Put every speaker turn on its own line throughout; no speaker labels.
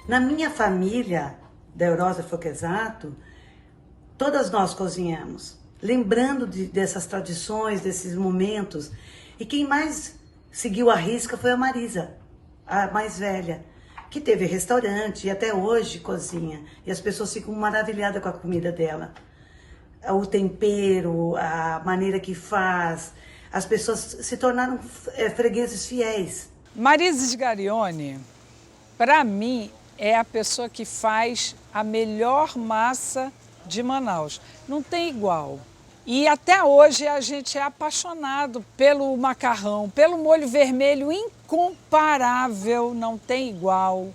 Na minha família, da Eurosa Fochesato, todas nós cozinhamos, lembrando dessas tradições, desses momentos. E quem mais seguiu a risca foi a Marisa, a mais velha, que teve restaurante e até hoje cozinha. E as pessoas ficam maravilhadas com a comida dela. O tempero, a maneira que faz. As pessoas se tornaram fregueses fiéis.
Marisa Sgarione, para mim, é a pessoa que faz a melhor massa de Manaus. Não tem igual. E até hoje a gente é apaixonado pelo macarrão, pelo molho vermelho incomparável, não tem igual.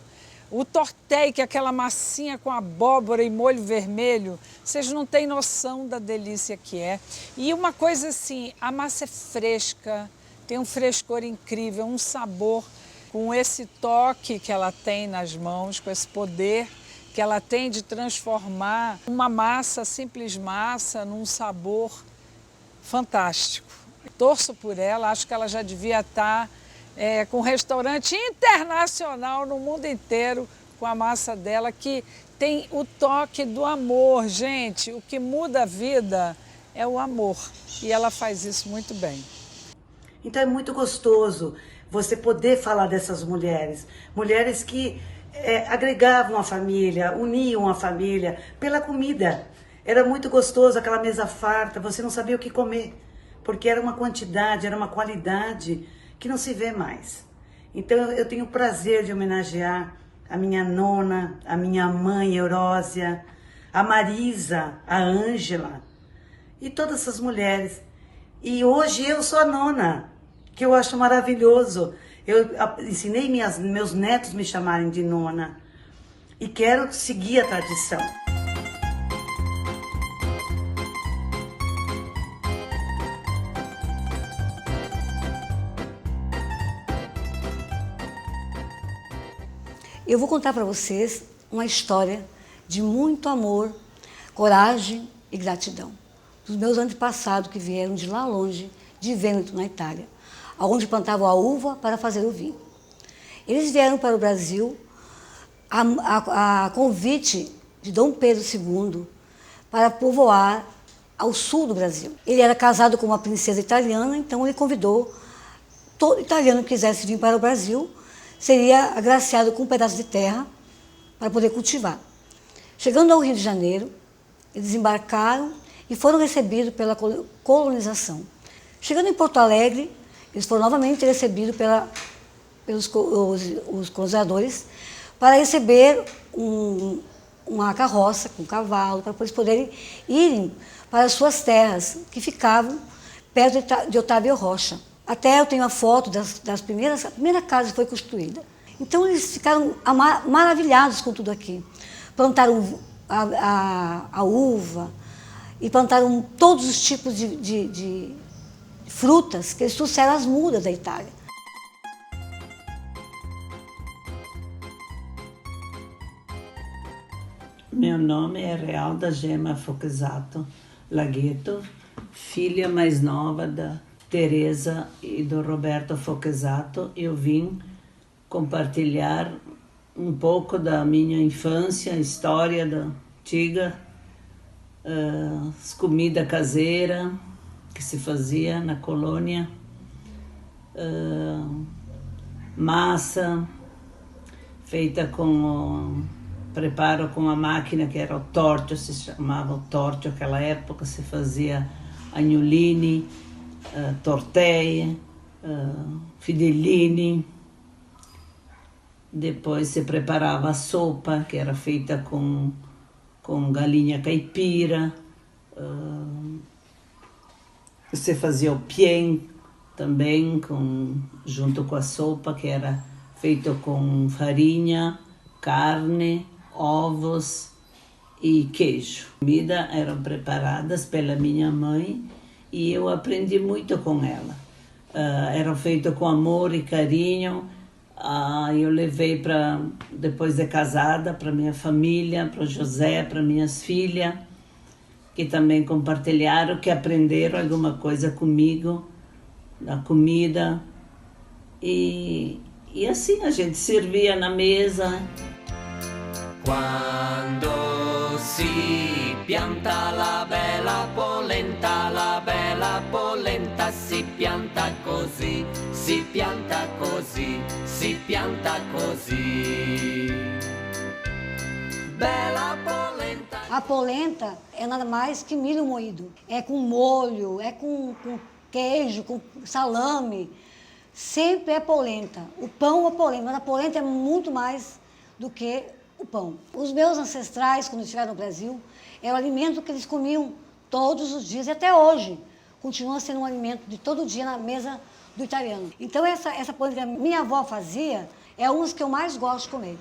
O tortei, que é aquela massinha com abóbora e molho vermelho, vocês não têm noção da delícia que é. E uma coisa assim, a massa é fresca, tem um frescor incrível, um sabor, com esse toque que ela tem nas mãos, com esse poder que ela tem de transformar uma massa, simples massa, num sabor fantástico. Torço por ela, acho que ela já devia estar com um restaurante internacional no mundo inteiro com a massa dela, que tem o toque do amor, gente. O que muda a vida é o amor, e ela faz isso muito bem.
Então é muito gostoso você poder falar dessas mulheres, mulheres que agregavam a família, uniam a família pela comida. Era muito gostoso aquela mesa farta, você não sabia o que comer, porque era uma quantidade, era uma qualidade que não se vê mais. Então eu tenho o prazer de homenagear a minha nona, a minha mãe Eurósia, a Marisa, a Ângela e todas essas mulheres. E hoje eu sou a nona, que eu acho maravilhoso. Eu ensinei meus netos me chamarem de nona e quero seguir a tradição.
Eu vou contar para vocês uma história de muito amor, coragem e gratidão. Dos meus antepassados que vieram de lá longe, de Vêneto, na Itália, onde plantavam a uva para fazer o vinho. Eles vieram para o Brasil a convite de Dom Pedro II para povoar ao sul do Brasil. Ele era casado com uma princesa italiana, então ele convidou todo italiano que quisesse vir para o Brasil, seria agraciado com um pedaço de terra para poder cultivar. Chegando ao Rio de Janeiro, eles embarcaram e foram recebidos pela colonização. Chegando em Porto Alegre, eles foram novamente recebidos pelos os colonizadores para receber uma carroça com cavalo, para eles poderem irem para as suas terras, que ficavam perto de Otávio Rocha. Até eu tenho a foto a primeira casa que foi construída. Então eles ficaram maravilhados com tudo aqui. Plantaram a uva e plantaram todos os tipos de frutas que eles trouxeram as mudas da Itália.
Meu nome é Realda Gema Fochesato Laghetto, filha mais nova da Teresa e do Roberto Fochesato. Eu vim compartilhar um pouco da minha infância, história da antiga, comida caseira que se fazia na colônia, massa feita com preparo com a máquina que era o torto, se chamava o torto naquela época, se fazia agnolini, torteie, fidellini. Depois se preparava a sopa, que era feita com galinha caipira. Você fazia o pien também, junto com a sopa, que era feito com farinha, carne, ovos e queijo. As comidas eram preparadas pela minha mãe e eu aprendi muito com ela. Eram feitas com amor e carinho. Eu levei depois de casada, para minha família, para o José, para minhas filhas, que também compartilharam, que aprenderam alguma coisa comigo, da comida. E assim a gente servia na mesa.
Quando si pianta la bella polenta si pianta così, si pianta così, si pianta così. Bela polenta.
A polenta é nada mais que milho moído. É com molho, é com queijo, com salame. Sempre é polenta. O pão é polenta, mas a polenta é muito mais do que o pão. Os meus ancestrais, quando estiveram no Brasil, era o alimento que eles comiam todos os dias e até hoje. Continua sendo um alimento de todo dia na mesa do italiano. Então essa polenta que a minha avó fazia é uma das que eu mais gosto de comer.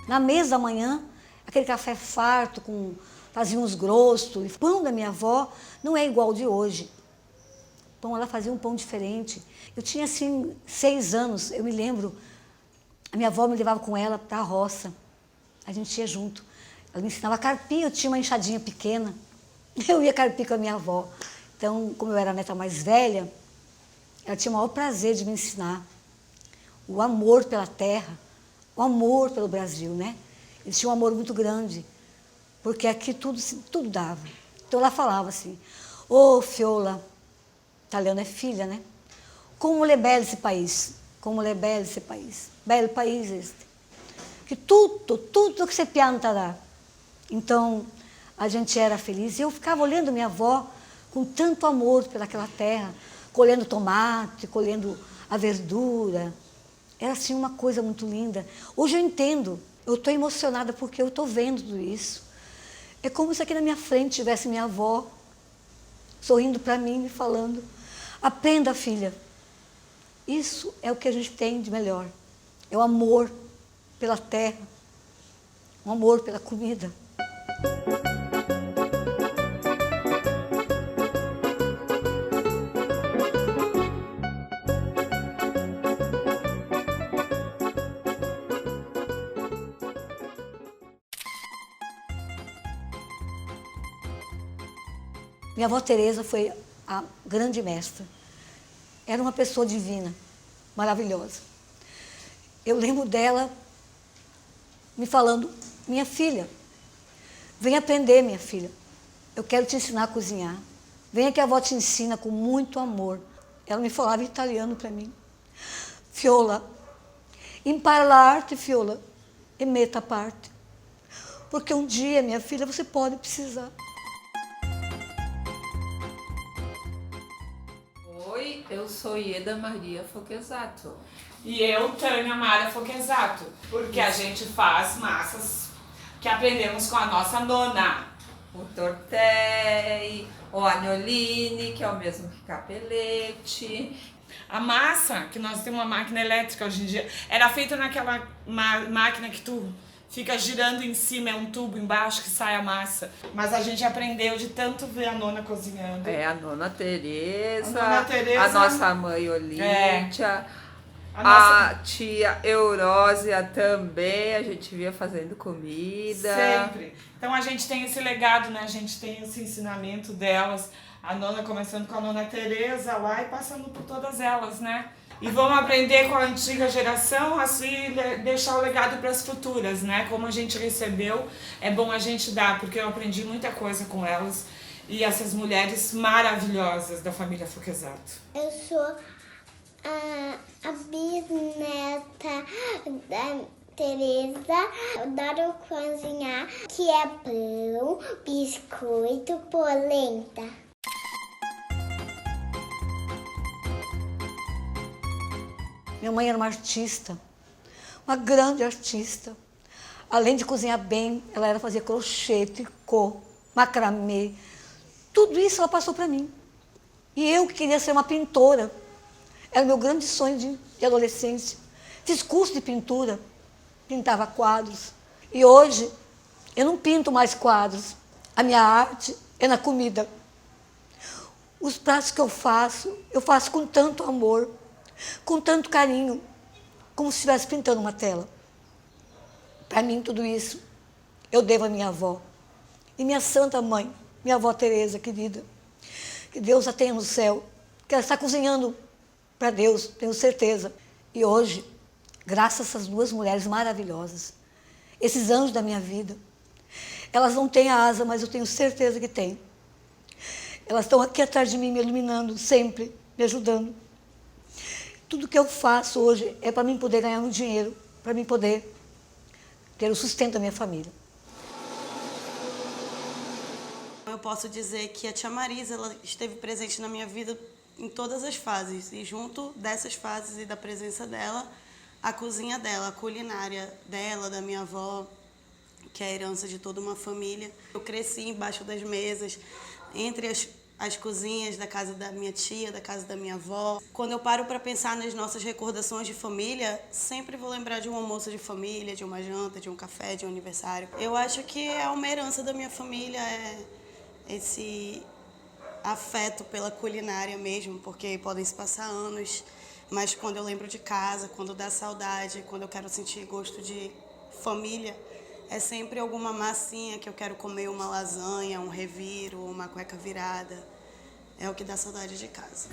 Na mesa da manhã, aquele café farto, fazíamos grosso. O pão da minha avó não é igual ao de hoje. O pão, ela fazia um pão diferente. Eu tinha, assim, 6 anos, eu me lembro. A minha avó me levava com ela para a roça. A gente ia junto. Ela me ensinava a carpir, eu tinha uma enxadinha pequena. Eu ia carpir com a minha avó. Então, como eu era a neta mais velha, ela tinha o maior prazer de me ensinar o amor pela terra, o amor pelo Brasil, né? Eles tinham um amor muito grande, porque aqui tudo dava. Então ela falava assim, ô Fiola, italiano é filha, né? Como é bello esse país, como é bello esse país, belo país este. Que tudo que você pianta dá. Então a gente era feliz e eu ficava olhando minha avó com tanto amor pelaquela terra, colhendo tomate, colhendo a verdura. Era assim uma coisa muito linda. Hoje eu entendo, eu estou emocionada porque eu estou vendo tudo isso. É como se aqui na minha frente tivesse minha avó, sorrindo para mim, me falando, aprenda, filha. Isso é o que a gente tem de melhor. É o amor pela terra, o amor pela comida. Minha avó Teresa foi a grande mestra. Era uma pessoa divina, maravilhosa. Eu lembro dela me falando, minha filha, vem aprender, minha filha. Eu quero te ensinar a cozinhar. Venha que a avó te ensina com muito amor. Ela me falava italiano para mim. Fiola, impara la arte, Fiola, e meta a parte. Porque um dia, minha filha, você pode precisar.
Oi, eu sou Ieda Maria Fochesato.
E eu, Tânia Mara Fochesato, porque a gente faz massas que aprendemos com a nossa nona.
O tortei, o agnolini, que é o mesmo que capelete.
A massa, que nós temos uma máquina elétrica hoje em dia, era feita naquela máquina que tu fica girando em cima, é um tubo embaixo que sai a massa. Mas a gente aprendeu de tanto ver a nona cozinhando.
É, a nona Teresa,
A
a nossa mãe Olímpia,
A
tia Eurósia também, a gente via fazendo comida.
Sempre. Então a gente tem esse legado, né? A gente tem esse ensinamento delas. A nona começando com a nona Teresa lá e passando por todas elas, né? E vamos aprender com a antiga geração, assim, deixar o legado para as futuras, né? Como a gente recebeu, é bom a gente dar, porque eu aprendi muita coisa com elas e essas mulheres maravilhosas da família Fochesato.
Eu sou a bisneta da Teresa. Eu adoro cozinhar, que é pão, biscoito, polenta.
Minha mãe era uma artista, uma grande artista. Além de cozinhar bem, ela fazia crochê, tricô, macramê. Tudo isso ela passou para mim. E eu que queria ser uma pintora. Era o meu grande sonho de adolescência. Fiz curso de pintura, pintava quadros. E hoje, eu não pinto mais quadros. A minha arte é na comida. Os pratos que eu faço com tanto amor, com tanto carinho, como se estivesse pintando uma tela. Para mim, tudo isso, eu devo à minha avó e minha santa mãe, minha avó Tereza, querida, que Deus a tenha no céu, que ela está cozinhando para Deus, tenho certeza. E hoje, graças a essas duas mulheres maravilhosas, esses anjos da minha vida, elas não têm asa, mas eu tenho certeza que têm. Elas estão aqui atrás de mim, me iluminando sempre, me ajudando. Tudo que eu faço hoje é para mim poder ganhar um dinheiro, para mim poder ter o sustento da minha família.
Eu posso dizer que a tia Marisa, ela esteve presente na minha vida em todas as fases. E junto dessas fases e da presença dela, a cozinha dela, a culinária dela, da minha avó, que é a herança de toda uma família. Eu cresci embaixo das mesas, entre as cozinhas da casa da minha tia, da casa da minha avó. Quando eu paro para pensar nas nossas recordações de família, sempre vou lembrar de um almoço de família, de uma janta, de um café, de um aniversário. Eu acho que é uma herança da minha família, esse afeto pela culinária mesmo, porque podem se passar anos, mas quando eu lembro de casa, quando dá saudade, quando eu quero sentir gosto de família, é sempre alguma massinha que eu quero comer, uma lasanha, um reviro, uma cueca virada. É o que dá saudade de casa.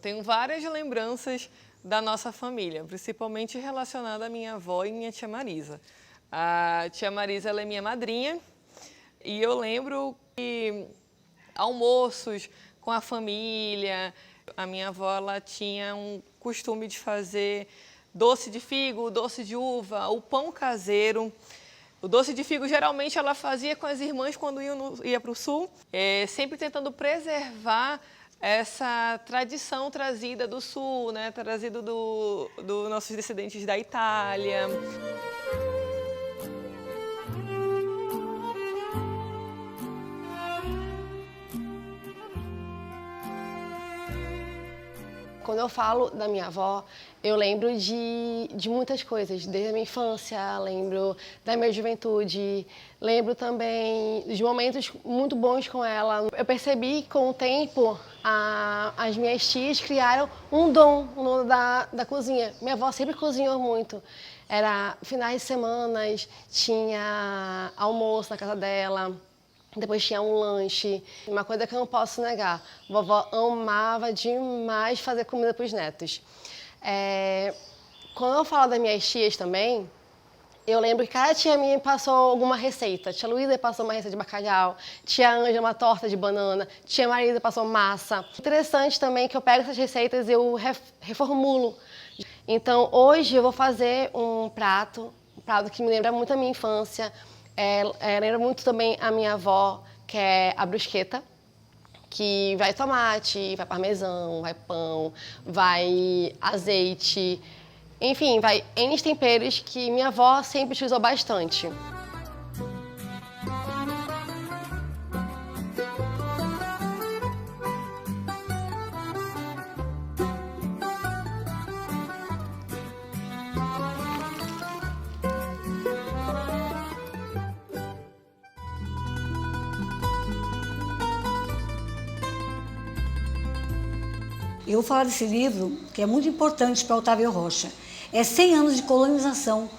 Tenho várias lembranças da nossa família, principalmente relacionada à minha avó e minha tia Marisa. A tia Marisa, ela é minha madrinha e eu lembro que almoços com a família, a minha avó ela tinha um costume de fazer doce de figo, doce de uva, o pão caseiro. O doce de figo, geralmente, ela fazia com as irmãs quando ia para o sul, sempre tentando preservar essa tradição trazida do sul, né? Trazido dos nossos descendentes da Itália.
Quando eu falo da minha avó, eu lembro de muitas coisas, desde a minha infância, lembro da minha juventude, lembro também de momentos muito bons com ela. Eu percebi que, com o tempo, as minhas tias criaram um dom da cozinha. Minha avó sempre cozinhou muito. Era finais de semana, tinha almoço na casa dela. Depois tinha um lanche. Uma coisa que eu não posso negar, a vovó amava demais fazer comida para os netos. Quando eu falo das minhas tias também, eu lembro que cada tia minha passou alguma receita. Tia Luísa passou uma receita de bacalhau, tia Ângela uma torta de banana, tia Marisa passou massa. Interessante também que eu pego essas receitas e eu reformulo. Então, hoje eu vou fazer um prato que me lembra muito a minha infância. Lembra muito também a minha avó, que é a brusqueta, que vai tomate, vai parmesão, vai pão, vai azeite, enfim, vai N temperos que minha avó sempre utilizou bastante.
Eu vou falar desse livro, que é muito importante para Otávio Rocha. É 100 anos de colonização.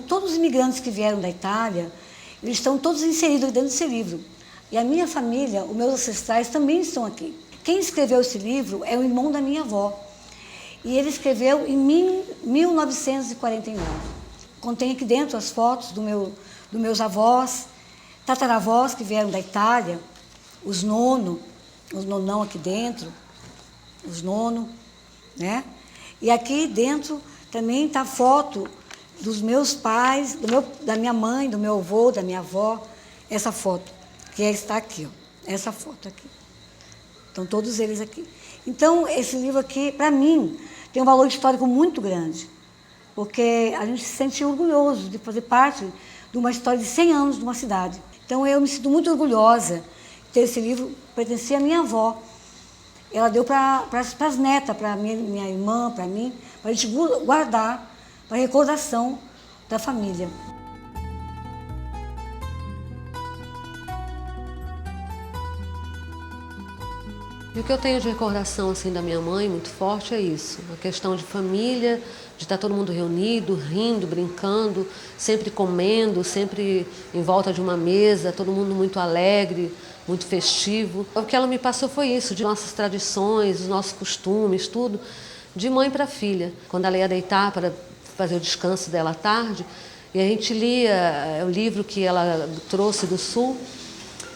Todos os imigrantes que vieram da Itália, eles estão todos inseridos dentro desse livro. E a minha família, os meus ancestrais também estão aqui. Quem escreveu esse livro é o irmão da minha avó. E ele escreveu em 1949. Contém aqui dentro as fotos dos meus avós, tataravós que vieram da Itália, os nonão aqui dentro, os nono, né? E aqui dentro também está a foto dos meus pais, da minha mãe, do meu avô, da minha avó, essa foto, que está aqui, ó, essa foto aqui. Estão todos eles aqui. Então, esse livro aqui, para mim, tem um valor histórico muito grande, porque a gente se sente orgulhoso de fazer parte de uma história de 100 anos de uma cidade. Então, eu me sinto muito orgulhosa de ter esse livro, pertencia à minha avó. Ela deu para as netas, para minha irmã, para mim, para a gente guardar, para recordação da família.
E o que eu tenho de recordação assim, da minha mãe, muito forte, é isso. A questão de família, de estar todo mundo reunido, rindo, brincando, sempre comendo, sempre em volta de uma mesa, todo mundo muito alegre, muito festivo. O que ela me passou foi isso, de nossas tradições, os nossos costumes, tudo, de mãe para filha. Quando ela ia deitar para fazer o descanso dela à tarde, e a gente lia o livro que ela trouxe do Sul,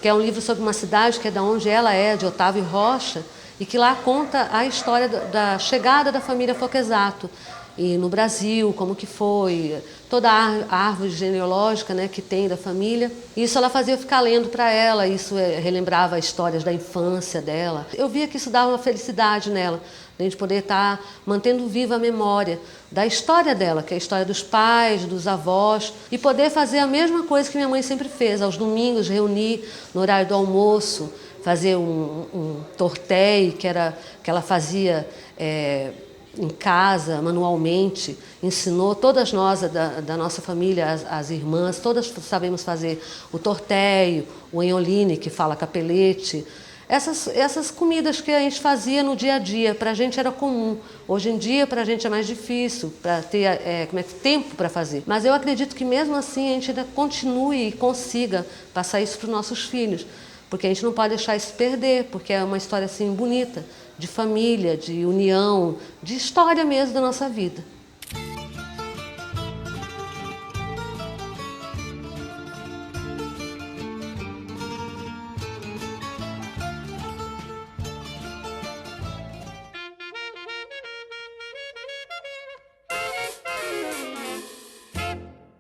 que é um livro sobre uma cidade que é de onde ela é, de Otávio Rocha, e que lá conta a história da chegada da família Foquesato e no Brasil, como que foi, toda a árvore genealógica, né, que tem da família. Isso ela fazia eu ficar lendo para ela, isso relembrava histórias da infância dela. Eu via que isso dava uma felicidade nela, a gente poder estar mantendo viva a memória da história dela, que é a história dos pais, dos avós, e poder fazer a mesma coisa que minha mãe sempre fez, aos domingos, reunir no horário do almoço, fazer um tortéi que ela fazia em casa, manualmente, ensinou todas nós, da nossa família, as irmãs, todas sabemos fazer o tortéio, o enholine, que fala capelete. Essas comidas que a gente fazia no dia a dia, para a gente era comum. Hoje em dia, para a gente é mais difícil, para ter tempo para fazer. Mas eu acredito que mesmo assim a gente ainda continue e consiga passar isso para os nossos filhos, porque a gente não pode deixar isso perder, porque é uma história assim bonita, de família, de união, de história mesmo da nossa vida.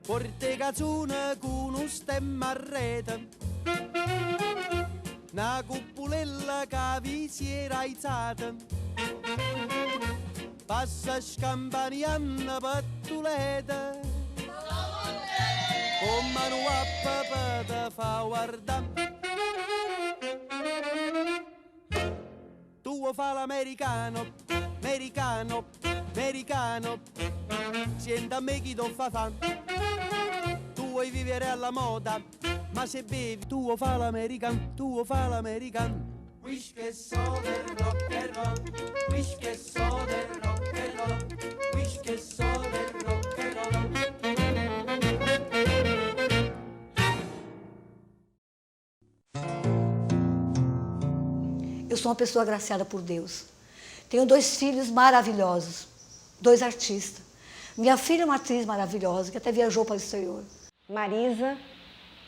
Porte cazzone con un stemma a rete, una cupolella che vi si era alzata, passa scampanianna pattuleta, con mano a papà te fa guardare. Tu fa l'americano, americano, americano, senta a me chi ti fa fame. Tu vuoi vivere alla moda, ma se bevi tu fa l'americano, tu fa l'americano. Wish che so del rock and roll, wish che so del rock and roll, wish che so del rock and roll.
Eu sou uma pessoa agraciada por Deus. Tenho 2 filhos maravilhosos, 2 artistas. Minha filha é uma atriz maravilhosa, que até viajou para o exterior.
Marisa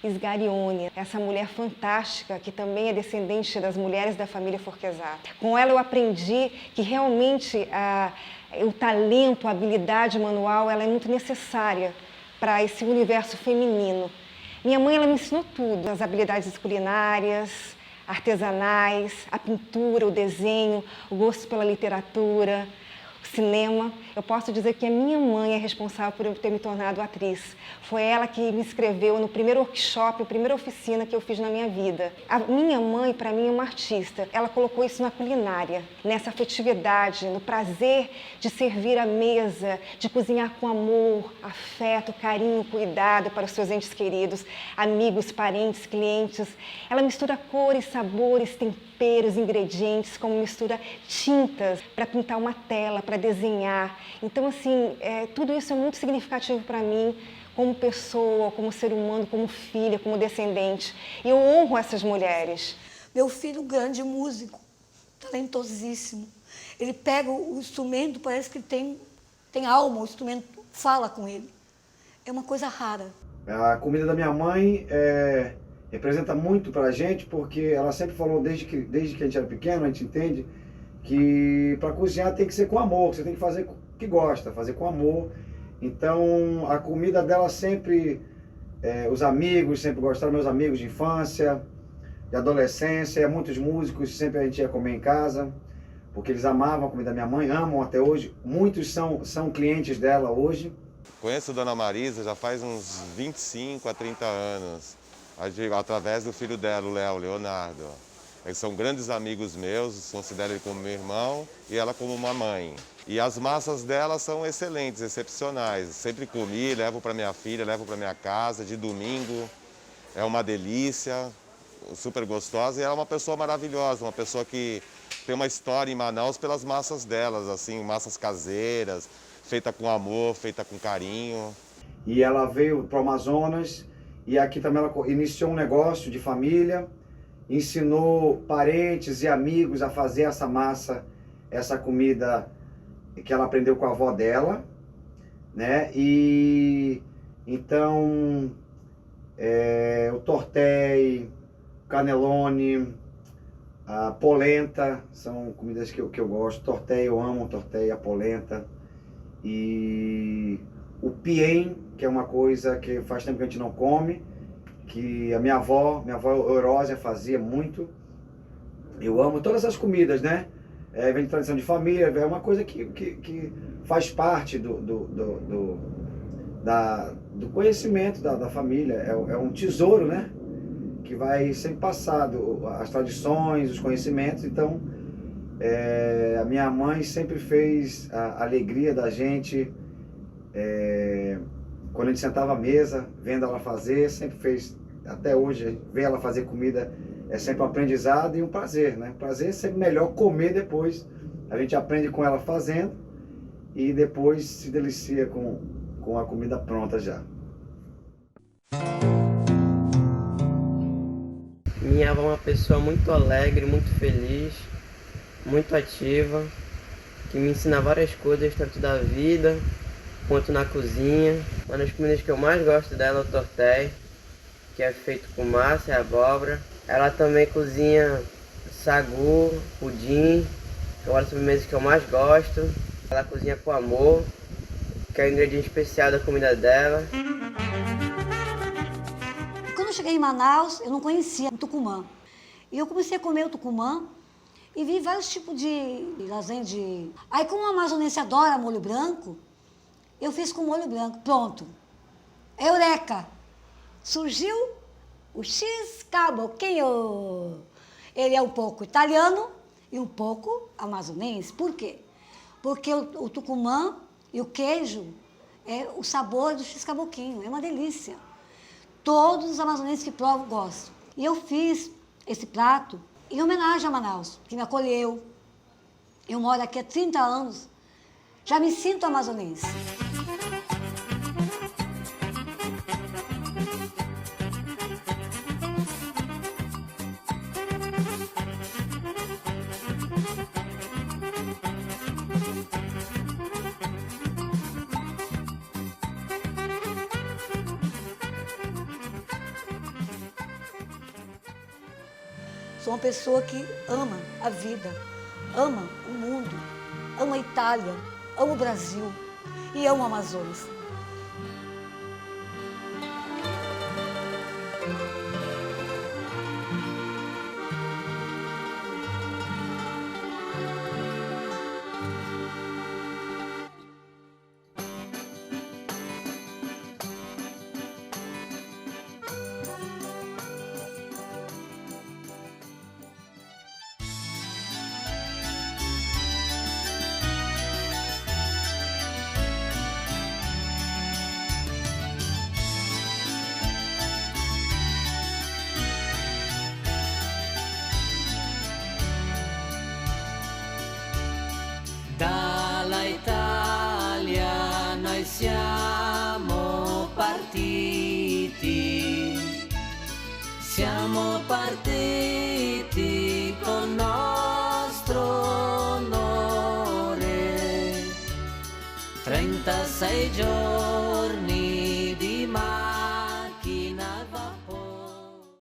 Sgarione, essa mulher fantástica, que também é descendente das mulheres da família Forquesato. Com ela eu aprendi que realmente o talento, a habilidade manual, ela é muito necessária para esse universo feminino. Minha mãe, ela me ensinou tudo, as habilidades culinárias, artesanais, a pintura, o desenho, o gosto pela literatura, o cinema. Eu posso dizer que a minha mãe é responsável por eu ter me tornado atriz. Foi ela que me inscreveu no primeiro workshop, a primeira oficina que eu fiz na minha vida. A minha mãe, para mim, é uma artista. Ela colocou isso na culinária, nessa afetividade, no prazer de servir à mesa, de cozinhar com amor, afeto, carinho, cuidado para os seus entes queridos, amigos, parentes, clientes. Ela mistura cores, sabores, temperos, ingredientes, como mistura tintas para pintar uma tela, para desenhar. Então, assim, tudo isso é muito significativo para mim, como pessoa, como ser humano, como filha, como descendente. E eu honro essas mulheres.
Meu filho, um grande músico, talentosíssimo. Ele pega o instrumento, parece que tem alma, o instrumento fala com ele. É uma coisa rara.
A comida da minha mãe representa muito para a gente, porque ela sempre falou, desde que a gente era pequeno, a gente entende que para cozinhar tem que ser com amor, você tem que fazer o que gosta, fazer com amor. Então a comida dela sempre, os amigos sempre gostaram, meus amigos de infância, de adolescência, muitos músicos, sempre a gente ia comer em casa, porque eles amavam a comida da minha mãe, amam até hoje. Muitos são clientes dela hoje.
Conheço Dona Marisa já faz uns 25 a 30 anos, através do filho dela, o Leonardo. Eles são grandes amigos meus, considero ele como meu irmão e ela como uma mãe. E as massas dela são excelentes, excepcionais. Sempre comi, levo para minha filha, levo para minha casa, de domingo. É uma delícia, super gostosa, e ela é uma pessoa maravilhosa, uma pessoa que tem uma história em Manaus pelas massas delas, assim, massas caseiras, feita com amor, feita com carinho.
E ela veio para o Amazonas e aqui também ela iniciou um negócio de família, ensinou parentes e amigos a fazer essa massa, essa comida que ela aprendeu com a avó dela, né? E então o tortei, canelone, a polenta são comidas que eu gosto. Tortei, eu amo tortei, a polenta. E o piem, que é uma coisa que faz tempo que a gente não come, que a minha avó Eurósia fazia muito. Eu amo todas essas comidas, né? Vem de tradição de família, é uma coisa que faz parte do conhecimento da família. É um tesouro, né? Que vai sempre passado, as tradições, os conhecimentos. Então, a minha mãe sempre fez a alegria da gente, quando a gente sentava à mesa, vendo ela fazer, sempre fez, até hoje, ver ela fazer comida é sempre um aprendizado e um prazer, né? Prazer é sempre melhor comer depois. A gente aprende com ela fazendo e depois se delicia com a comida pronta já.
Minha avó é uma pessoa muito alegre, muito feliz, muito ativa, que me ensina várias coisas, tanto da vida quanto na cozinha. Uma das comidas que eu mais gosto dela é o tortei, que é feito com massa e abóbora. Ela também cozinha sagu, pudim, que é uma das sobremesas que eu mais gosto. Ela cozinha com amor, que é o ingrediente especial da comida dela.
Quando eu cheguei em Manaus, eu não conhecia o tucumã. E eu comecei a comer o tucumã e vi vários tipos de lasanha de... Aí, como o amazonense adora molho branco, eu fiz com molho branco. Pronto. Eureka! Surgiu o X-Caboquinho. Ele é um pouco italiano e um pouco amazonense. Por quê? Porque o tucumã e o queijo é o sabor do X-Caboquinho. É uma delícia. Todos os amazonenses que provam gostam. E eu fiz esse prato em homenagem a Manaus, que me acolheu. Eu moro aqui há 30 anos. Já me sinto amazonense. Sou uma pessoa que ama a vida, ama o mundo, ama a Itália, ama o Brasil e ama o Amazonas.
Dalla Italia noi siamo partiti con nostro onore, 36 giorni